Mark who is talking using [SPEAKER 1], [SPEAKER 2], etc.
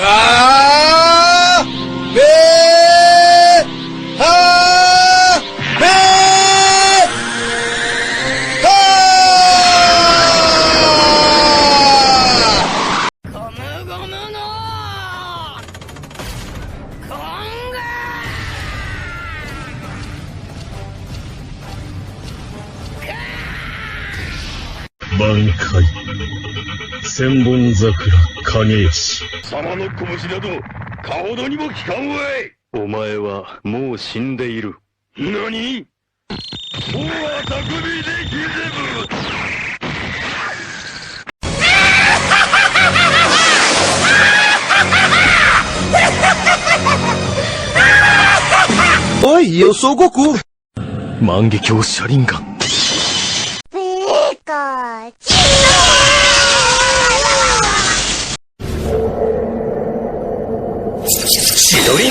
[SPEAKER 1] 아! 네! 하! 네! 하!
[SPEAKER 2] 고무고무노 공가
[SPEAKER 3] 満開千本桜影石
[SPEAKER 4] 様の拳などかほどにも効かんわい。
[SPEAKER 3] お前はもう死んでいる。
[SPEAKER 4] 何？もうは匠できぜぶ。
[SPEAKER 1] Oi, eu sou o Goku.
[SPEAKER 3] 万華鏡車輪ガン
[SPEAKER 2] ピカチ
[SPEAKER 1] 千鳥